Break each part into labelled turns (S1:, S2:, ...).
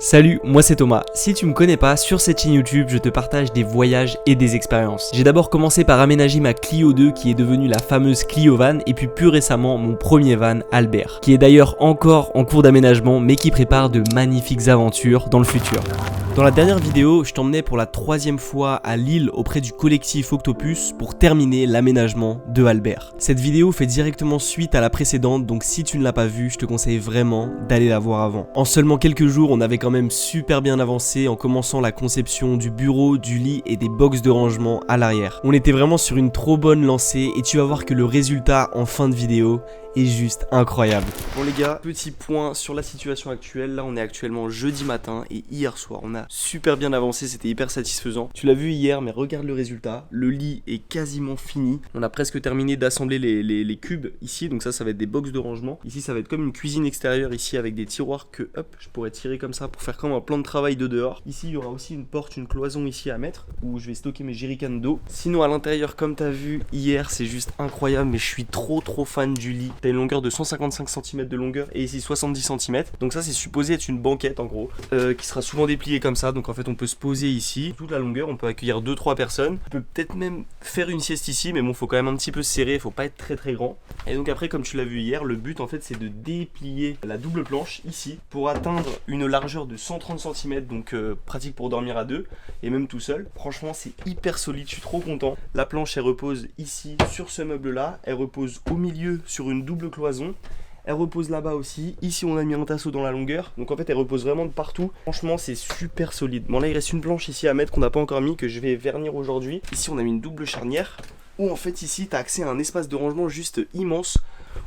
S1: Salut, moi c'est Thomas. Si tu me connais pas, sur cette chaîne YouTube, je te partage des voyages et des expériences. J'ai d'abord commencé par aménager ma Clio 2 qui est devenue la fameuse Clio Van et puis plus récemment mon premier van Albert, qui est d'ailleurs encore en cours d'aménagement mais qui prépare de magnifiques aventures dans le futur. Dans la dernière vidéo, je t'emmenais pour la 3e fois à Lille auprès du collectif Octopus pour terminer l'aménagement de Albert. Cette vidéo fait directement suite à la précédente, donc si tu ne l'as pas vue, je te conseille vraiment d'aller la voir avant. En seulement quelques jours, on avait quand même super bien avancé en commençant la conception du bureau, du lit et des box de rangement à l'arrière. On était vraiment sur une trop bonne lancée et tu vas voir que le résultat en fin de vidéo est juste incroyable. Bon les gars, petit point sur la situation actuelle. Là on est actuellement jeudi matin et hier soir on a super bien avancé, c'était hyper satisfaisant. Tu l'as vu hier mais regarde le résultat. Le lit est quasiment fini. On a presque terminé d'assembler les cubes ici, donc ça va être des box de rangement. Ici ça va être comme une cuisine extérieure ici avec des tiroirs que hop je pourrais tirer comme ça pour faire comme un plan de travail de dehors. Ici il y aura aussi une porte, une cloison ici à mettre où je vais stocker mes jerrycans d'eau. Sinon à l'intérieur comme tu as vu hier c'est juste incroyable, mais je suis trop fan du lit. T'as une longueur de 155 cm de longueur et ici 70 cm. Donc ça c'est supposé être une banquette en gros qui sera souvent dépliée comme ça. Donc en fait on peut se poser ici toute la longueur, on peut accueillir 2-3 personnes. On peut peut-être même faire une sieste ici, mais bon faut quand même un petit peu serrer, faut pas être très grand. Et donc après comme tu l'as vu hier, le but en fait c'est de déplier la double planche ici pour atteindre une largeur de 130 cm, donc pratique pour dormir à deux et même tout seul. Franchement c'est hyper solide, je suis trop content. La planche elle repose ici sur ce meuble là, elle repose au milieu sur une double cloison, elle repose là-bas aussi. Ici on a mis un tasseau dans la longueur, donc en fait elle repose vraiment de partout. Franchement c'est super solide. Bon là il reste une planche ici à mettre qu'on n'a pas encore mis, que je vais vernir aujourd'hui. Ici on a mis une double charnière où en fait ici tu as accès à un espace de rangement juste immense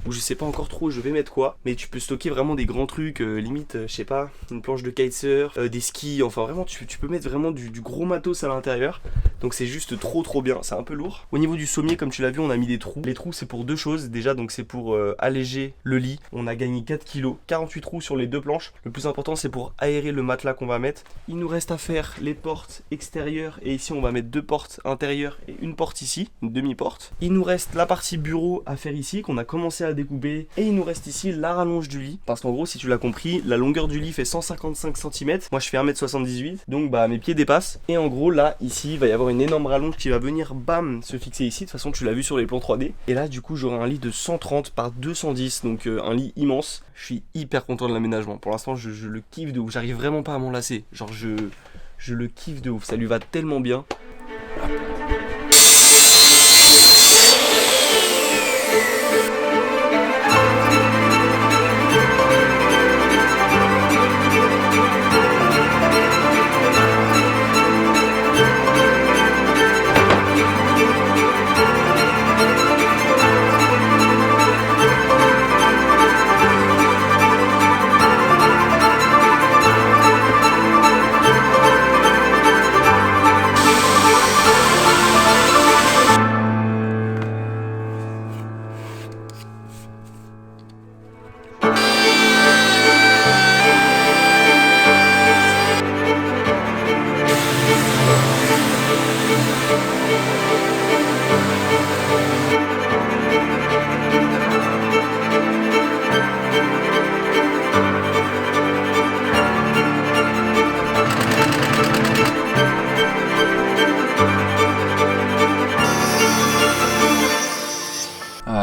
S1: où je sais pas encore trop je vais mettre quoi, mais tu peux stocker vraiment des grands trucs, limite je sais pas, une planche de kitesurf, des skis, enfin vraiment tu peux mettre vraiment du gros matos à l'intérieur. Donc c'est juste trop bien, c'est un peu lourd. Au niveau du sommier comme tu l'as vu on a mis des trous. Les trous c'est pour deux choses déjà, donc c'est pour alléger le lit. On a gagné 4 kg, 48 trous sur les deux planches. Le plus important c'est pour aérer le matelas qu'on va mettre. Il nous reste à faire les portes extérieures et ici on va mettre 2 portes intérieures et une porte ici, une demi-porte. Il nous reste la partie bureau à faire ici qu'on a commencé à découper et il nous reste ici la rallonge du lit, parce qu'en gros si tu l'as compris la longueur du lit fait 155 cm, moi je fais 1m78 donc bah mes pieds dépassent et en gros là ici il va y avoir une énorme rallonge qui va venir bam se fixer ici. De toute façon tu l'as vu sur les plans 3D et là du coup j'aurai un lit de 130 par 210, donc un lit immense. Je suis hyper content de l'aménagement pour l'instant, je le kiffe de ouf, j'arrive vraiment pas à m'en lasser, genre je le kiffe de ouf, ça lui va tellement bien.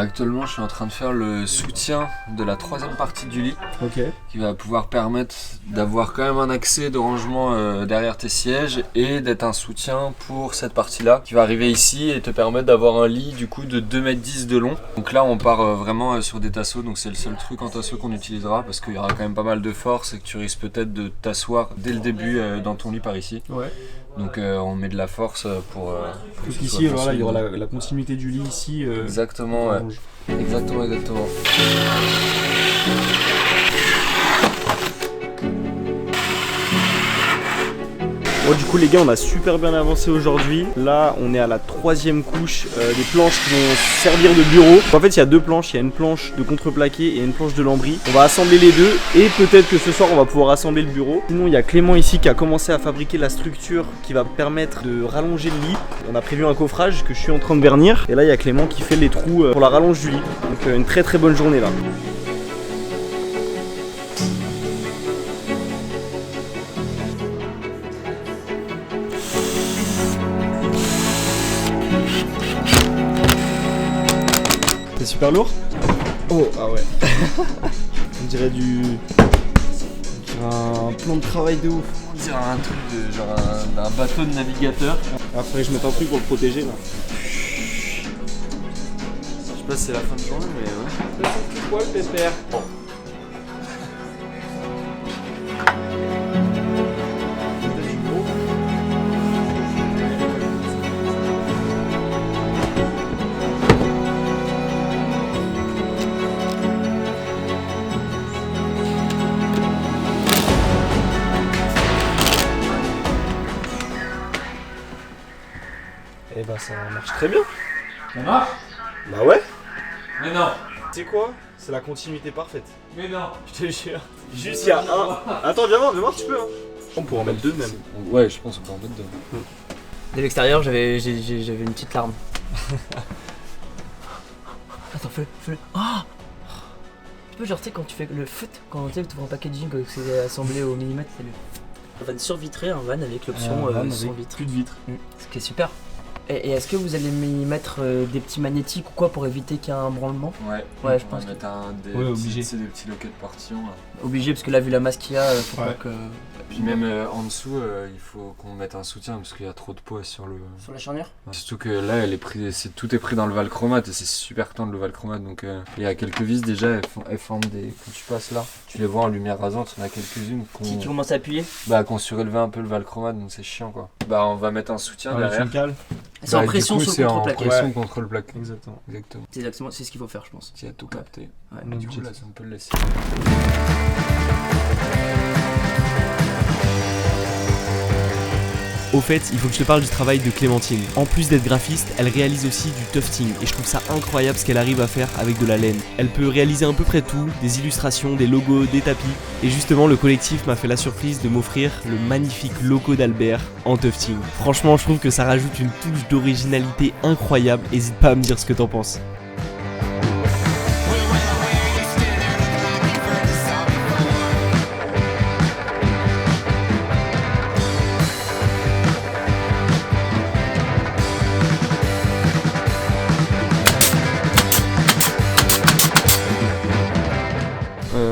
S2: Actuellement, je suis en train de faire le soutien de la 3e partie du lit, qui va pouvoir permettre d'avoir quand même un accès de rangement derrière tes sièges et d'être un soutien pour cette partie-là qui va arriver ici et te permettre d'avoir un lit du coup de 2,10 m de long. Donc là, on part vraiment sur des tasseaux, donc c'est le seul truc en tasseau qu'on utilisera parce qu'il y aura quand même pas mal de force et que tu risques peut-être de t'asseoir dès le début dans ton lit par ici. Ouais. Donc on met de la force pour
S1: donc ici voilà, il y aura la continuité du lit ici.
S2: Exactement, ouais. Exactement.
S1: Bon du coup les gars on a super bien avancé aujourd'hui. Là on est à la 3e couche des planches qui vont servir de bureau. En fait il y a 2 planches, il y a une planche de contreplaqué et une planche de lambris. On va assembler les deux et peut-être que ce soir on va pouvoir assembler le bureau. Sinon il y a Clément ici qui a commencé à fabriquer la structure qui va permettre de rallonger le lit. On a prévu un coffrage que je suis en train de vernir. Et là il y a Clément qui fait les trous pour la rallonge du lit. Donc une très bonne journée là. super lourd. Oh, ah ouais. On dirait un plan de travail de ouf.
S2: On dirait un truc de genre un bateau de navigateur.
S1: Après je mets un truc pour le protéger là.
S2: Je sais pas si c'est la fin de journée mais ouais.
S1: C'est quoi le pépère? Bon. Et bah ça marche très bien.
S2: Ça marche?
S1: Bah ouais.
S2: Mais non.
S1: Tu sais quoi? C'est la continuité parfaite.
S2: Mais non.
S1: Je te jure. Juste il y a un. Attends, viens voir, tu peux. Hein. On pourrait en mettre deux même.
S2: Ouais, je pense qu'on peut en mettre deux.
S3: De l'extérieur, j'avais une petite larme. Attends, fais-le. Oh, tu peux, genre, tu sais, quand tu fais le foot, quand tu ouvres un packaging, que c'est assemblé au millimètre, c'est le. Un van survitré, un van avec l'option sans vitre.
S1: Plus de vitre.
S3: Ce qui est super. Et est-ce que vous allez y mettre des petits magnétiques ou quoi pour éviter qu'il y ait un branlement?
S2: Ouais,
S3: je pense
S2: mettre
S1: obligé.
S2: des petits loquets de portillon. Là.
S3: Obligé, parce que là, vu la masse qu'il y a, faut pas que.
S2: Puis même en dessous, il faut qu'on mette un soutien parce qu'il y a trop de poids sur le.
S3: Sur la charnière?
S2: Surtout que là, tout est pris dans le valchromate et c'est super tendre le valchromate. Donc il y a quelques vis déjà, elles forment des. Quand tu passes là, tu les vois en lumière rasante, il y en a quelques-unes
S3: Qui commencent à appuyer?
S2: Bah, qu'on surélevait un peu le valchromate, donc c'est chiant quoi. Bah, on va mettre un soutien derrière.
S3: C'est en pression sur le contreplaqué.
S2: Pression contre le plaqué.
S1: Exactement.
S3: C'est ce qu'il faut faire, je pense.
S2: Tu as tout capté.
S3: Ouais.
S2: Du coup, là, on peut le laisser.
S1: Au fait, il faut que je te parle du travail de Clémentine. En plus d'être graphiste, elle réalise aussi du tufting et je trouve ça incroyable ce qu'elle arrive à faire avec de la laine. Elle peut réaliser à peu près tout, des illustrations, des logos, des tapis. Et justement, le collectif m'a fait la surprise de m'offrir le magnifique logo d'Albert en tufting. Franchement, je trouve que ça rajoute une touche d'originalité incroyable. N'hésite pas à me dire ce que t'en penses.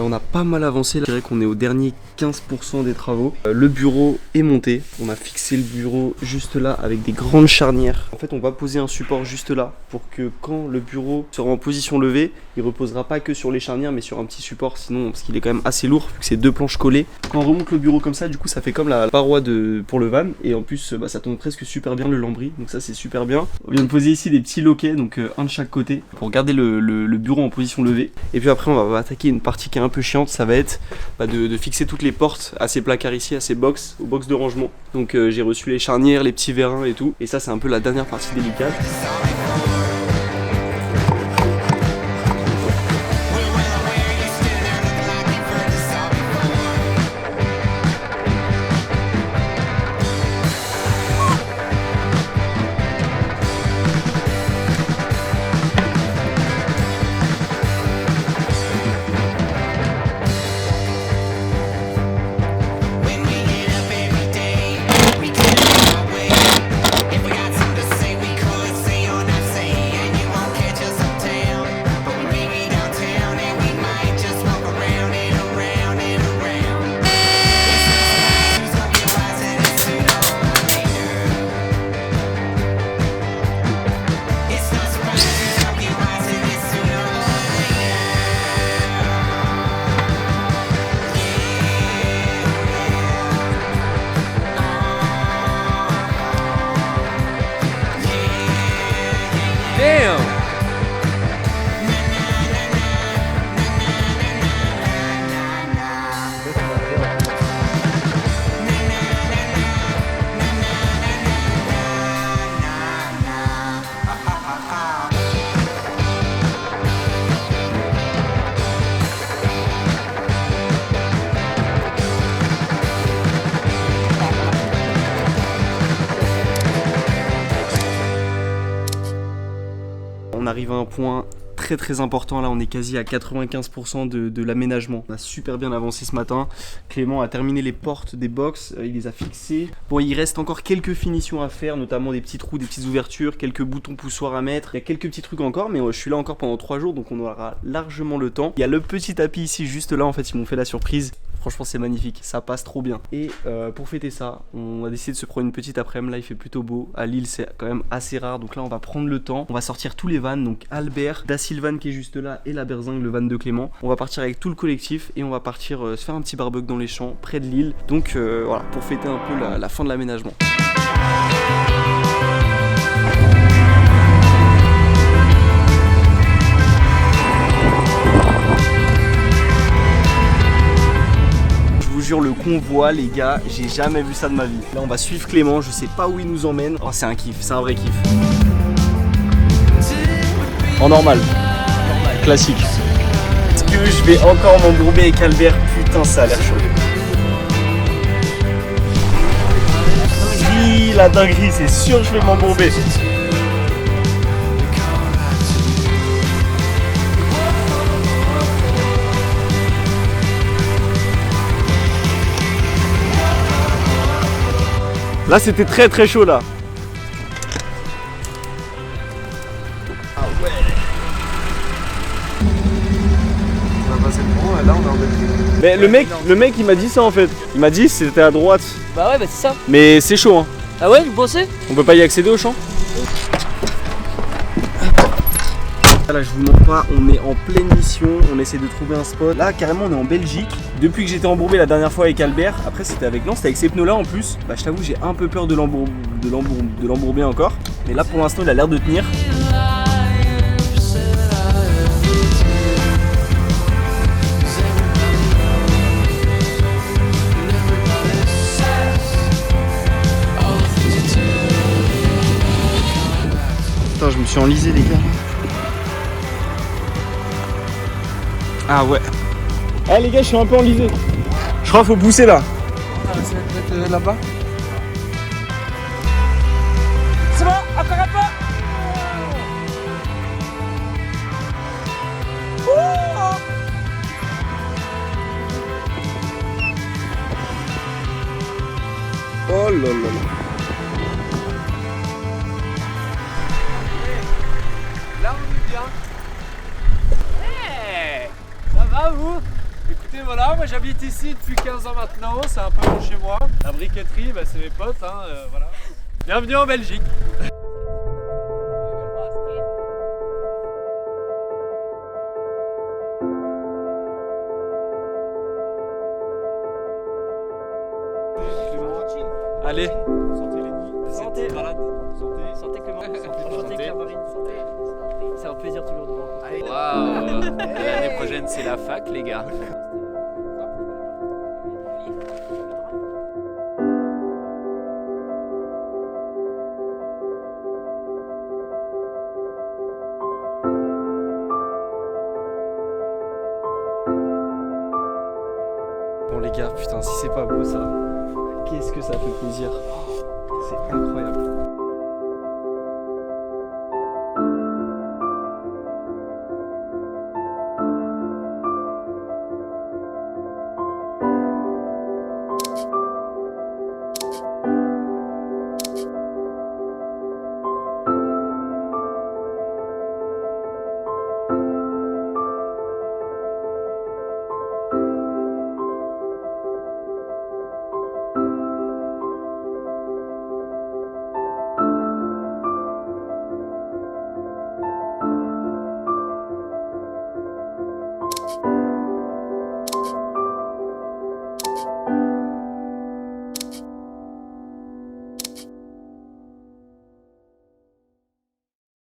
S1: On a pas mal avancé, là. Je dirais qu'on est au dernier 15% des travaux. Le bureau est monté, on a fixé le bureau juste là avec des grandes charnières. En fait on va poser un support juste là pour que quand le bureau sera en position levée, il reposera pas que sur les charnières mais sur un petit support, sinon parce qu'il est quand même assez lourd vu que c'est deux planches collées. Quand on remonte le bureau comme ça, du coup ça fait comme la paroi pour le van et en plus ça tombe presque super bien le lambris, donc ça c'est super bien. On vient de poser ici des petits loquets, donc un de chaque côté pour garder le bureau en position levée. Et puis après on va attaquer une partie qui est un peu chiante, ça va être de fixer toutes les portes à ces placards ici, à ces box, aux box de rangement. Donc j'ai reçu les charnières, les petits vérins et tout, et ça c'est un peu la dernière partie délicate. On arrive à un point très important. Là on est quasi à 95% de l'aménagement. On a super bien avancé ce matin. Clément a terminé les portes des box, il les a fixées. Bon, il reste encore quelques finitions à faire, notamment des petits trous, des petites ouvertures, quelques boutons poussoirs à mettre. Il y a quelques petits trucs encore, mais je suis là encore pendant 3 jours, donc on aura largement le temps. Il y a le petit tapis ici juste là, en fait ils m'ont fait la surprise. Franchement c'est magnifique, ça passe trop bien. Et pour fêter ça, on a décidé de se prendre une petite après-midi. Là il fait plutôt beau, à Lille c'est quand même assez rare. Donc là on va prendre le temps, on va sortir tous les vannes. Donc Albert, Da Sylvan qui est juste là et la Berzingue, le van de Clément. On va partir avec tout le collectif et on va partir se faire un petit barbecue dans les champs près de Lille. Donc voilà, pour fêter un peu la fin de l'aménagement. Le convoi les gars, j'ai jamais vu ça de ma vie. Là on va suivre Clément, je sais pas où il nous emmène. Oh c'est un kiff, c'est un vrai kiff. En normal. Classique. Est-ce que je vais encore m'embourber avec Albert? Putain ça a l'air chaud. Oui la dinguerie, c'est sûr je vais m'embourber. Là c'était très chaud là. Ah ouais.
S2: On va passer le pont, là on est en Belgique.
S1: Mais le mec il m'a dit ça en fait. Il m'a dit c'était à droite.
S3: Bah ouais bah c'est ça.
S1: Mais c'est chaud hein.
S3: Ah ouais vous pensez?
S1: On peut pas y accéder au champ? Là je vous mens pas, on est en pleine mission, on essaie de trouver un spot. Là carrément on est en Belgique. Depuis que j'étais embourbé la dernière fois avec Albert, après c'était avec ces pneus là en plus. Bah je t'avoue j'ai un peu peur de l'embourber encore. Mais là pour l'instant il a l'air de tenir. Putain je me suis enlisé les gars. Ah ouais. Ah les gars, je suis un peu enlisé. Je crois qu'il faut pousser là.
S2: On va essayer de mettre là-bas.
S3: C'est bon, encore un peu.
S1: Oh là là.
S2: Là on est bien. Ça va vous? Écoutez voilà, moi j'habite ici depuis 15 ans maintenant, c'est un peu loin chez moi. La briqueterie, bah, c'est mes potes, hein, voilà. Bienvenue en Belgique. Allez, santé Lenny, santé balade,
S3: Santé Clément, santé Claire-Marine, santé. C'est un plaisir toujours de vous rencontrer.
S4: Waouh. L'année prochaine c'est la fac les gars.
S1: Bon les gars, putain si c'est pas beau ça, qu'est-ce que ça fait plaisir. C'est incroyable.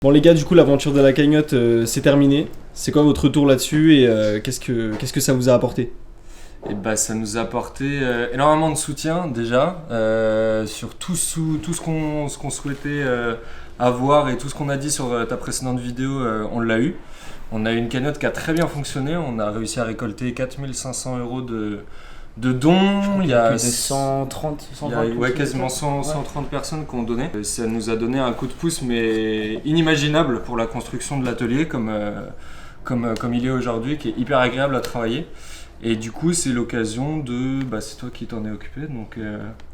S1: Bon les gars, du coup l'aventure de la cagnotte c'est terminé. C'est quoi votre retour là-dessus et qu'est-ce que ça vous a apporté?
S2: Et bah, ça nous a apporté énormément de soutien déjà sur tout ce qu'on souhaitait avoir et tout ce qu'on a dit sur ta précédente vidéo, on l'a eu. On a eu une cagnotte qui a très bien fonctionné, on a réussi à récolter 4 500 € de dons. Il y a
S3: plus de 130, 120
S2: quasiment 130 personnes qui ont donné. Ça nous a donné un coup de pouce, mais inimaginable pour la construction de l'atelier, comme il est aujourd'hui, qui est hyper agréable à travailler. Et du coup, c'est l'occasion de... c'est toi qui t'en es occupé, donc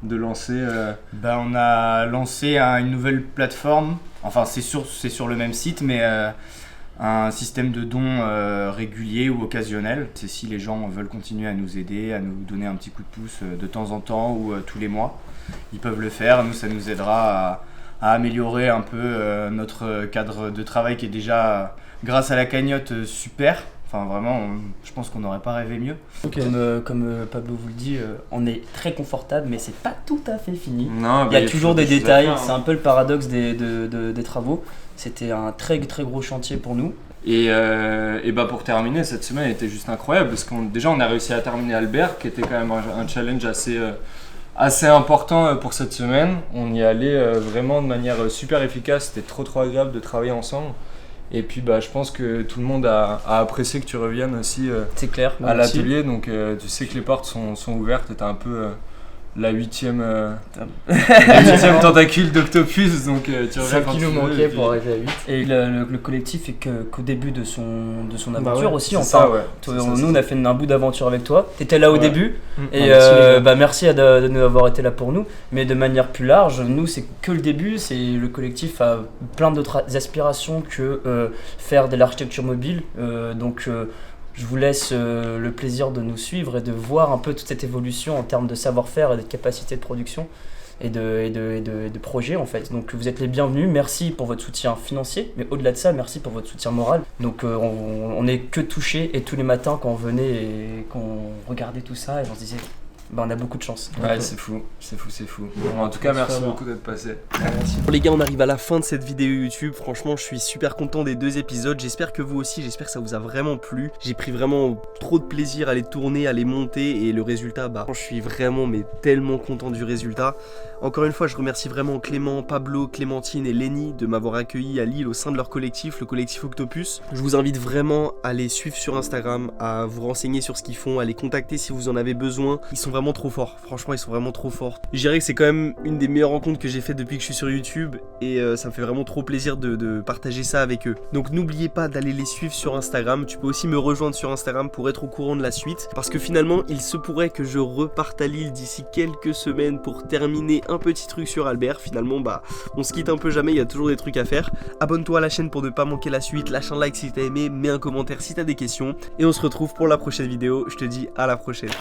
S2: de lancer...
S5: On a lancé une nouvelle plateforme, enfin c'est sur le même site, mais un système de dons régulier ou occasionnel. C'est si les gens veulent continuer à nous aider, à nous donner un petit coup de pouce de temps en temps ou tous les mois, ils peuvent le faire. Nous, ça nous aidera à améliorer un peu notre cadre de travail qui est déjà, grâce à la cagnotte, super. Enfin vraiment, je pense qu'on n'aurait pas rêvé mieux.
S3: Comme Pablo vous le dit, on est très confortable, mais c'est pas tout à fait fini.
S2: Non,
S3: il y a toujours des détails, c'est un peu le paradoxe des travaux. C'était un très très gros chantier pour nous.
S2: Et pour terminer, cette semaine était juste incroyable parce déjà on a réussi à terminer Albert, qui était quand même un challenge assez important pour cette semaine. On y allait vraiment de manière super efficace, c'était trop agréable de travailler ensemble. Et puis je pense que tout le monde a apprécié que tu reviennes aussi
S3: c'est clair,
S2: à l'atelier. Donc tu sais que les portes sont ouvertes et t'as un peu la huitième tentacule d'Octopus. Donc tu reviens quand
S3: qui
S2: tu
S3: nous
S2: veux,
S3: manquait pour arriver à 8. Et le collectif est qu'au début de son aventure aussi.
S2: Enfin,
S3: nous on a fait un bout d'aventure avec toi. T'étais là au début. Et merci de nous avoir été là pour nous. Mais de manière plus large, nous c'est que le début. Le collectif a plein d'autres aspirations que faire de l'architecture mobile. Je vous laisse le plaisir de nous suivre et de voir un peu toute cette évolution en termes de savoir-faire et de capacité de production et de projet en fait. Donc vous êtes les bienvenus, merci pour votre soutien financier, mais au-delà de ça, merci pour votre soutien moral. Donc on est que touchés et tous les matins quand on venait et qu'on regardait tout ça et on se disait on a beaucoup de chance.
S2: Ouais, c'est fou. Bon, en tout cas, merci beaucoup d'être passé.
S1: Merci. Les gars, on arrive à la fin de cette vidéo YouTube. Franchement, je suis super content des 2 épisodes. J'espère que vous aussi, j'espère que ça vous a vraiment plu. J'ai pris vraiment trop de plaisir à les tourner, à les monter et le résultat, je suis vraiment tellement content du résultat. Encore une fois, je remercie vraiment Clément, Pablo, Clémentine et Lenny de m'avoir accueilli à Lille au sein de leur collectif, le collectif Octopus. Je vous invite vraiment à les suivre sur Instagram, à vous renseigner sur ce qu'ils font, à les contacter si vous en avez besoin. Ils sont vraiment trop forts, franchement ils sont vraiment trop forts. Je dirais que c'est quand même une des meilleures rencontres que j'ai faites depuis que je suis sur YouTube et ça me fait vraiment trop plaisir de partager ça avec eux. Donc n'oubliez pas d'aller les suivre sur Instagram, tu peux aussi me rejoindre sur Instagram pour être au courant de la suite parce que finalement il se pourrait que je reparte à Lille d'ici quelques semaines pour terminer un petit truc sur Albert. Finalement on se quitte un peu jamais, il y a toujours des trucs à faire. Abonne-toi à la chaîne pour ne pas manquer la suite, lâche un like si t'as aimé, mets un commentaire si t'as des questions et on se retrouve pour la prochaine vidéo. Je te dis à la prochaine.